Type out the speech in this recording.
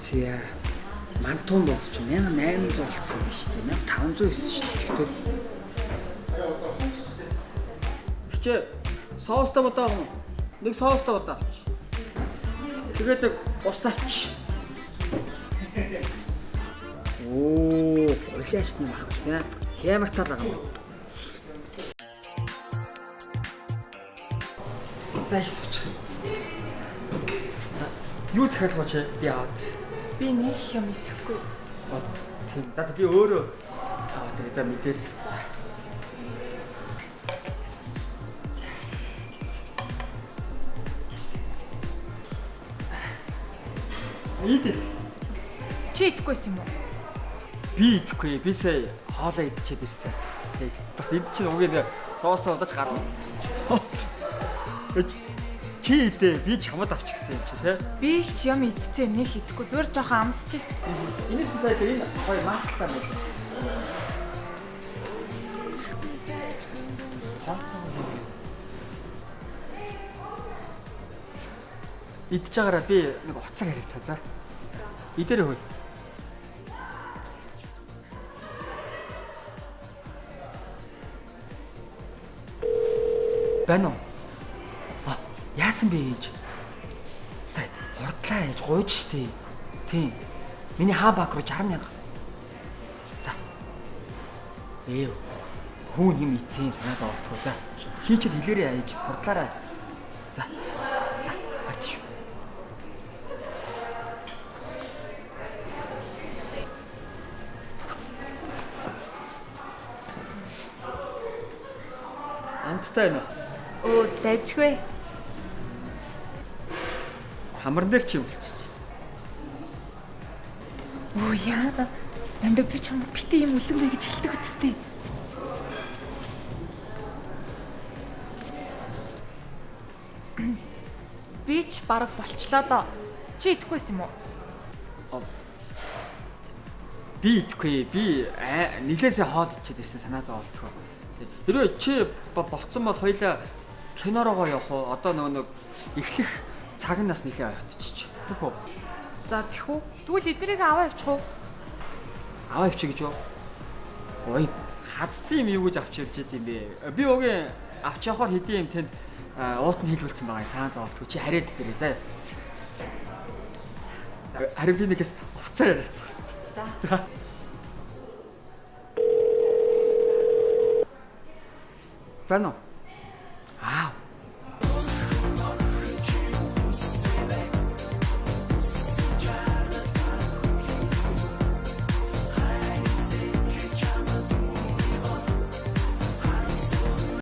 Зя. Мантун бод ч 1800 болсон юм шүү дээ. 1509 шүү дээ. Хичээ соустай бодоо. Нэг соустай бодоо. Тэгээд ус авч. Оо, гуйлаач нь багч нэ. Хямартал байгаа юм. Зааш сууч. Юу захиалах вэ? Би аваад. Би нэг юм итгэхгүй. Тийм. За би өөрөө тэгээ за мэдээд. Ийдэ. Чи итгэхгүйс юм уу? Би итгэхгүй. Би сая хоолоо идчихэд ирсэн. Тэгээд бас эд чинь угийн соостой удаж гарна. Чи идэ. Би чамд авчихсан юм чи тий. Би ч юм идцээ нэг итгэхгүй. Зүгээр жоохон амсчих. Энэс сая энэ хоёр маслтаа мэд. Идж байгаараа би нэг уцаар ярих та за. Идэрээ хөөе. Бано. Яасан бэ ээж? За, хурдлаа ээж гуйж штэ. Тийм. Миний хаабак руу 60,000. За. Хүүн юм ицэн санаа зовлтгоо. За. Хийчихэд хэлээрээ ээж хурдлаарай. За. За, гарч шүү. Амттай байна уу? Оо, дайжгүй. Хамар дээр чи юм болчих. Оо яа. Дандаа би ч юм битээ юм үлэн бэ гэж хэлдэг үсттэй. Би ч бараг болчлоо доо. Чи итгэхгүйс юм уу? Би итгэхгүй. Би нилээсээ хоол ичээд ирсэн санаа зовлтгоо. Хэрвээ чи болцсон бол хоёлаа кинороогоо явах уу? Одоо нэг эхлэх цаг нас нэлээ ойртчих. Тэх үү? За тэхүү. Тэгвэл эднэрийг аваа явчих уу? Аваа явчих гэж юу? Ой, хацсан юм юу гэж авч явж байд юм бэ? Би өгийн авч явахаар хэдийн юм тэнд уут нь хэлүүлсэн байгаа юм санаа зовлтгоо. Чи хараад дээрээ заа. Харин би нэгээс уцаар яриад. За. Бано.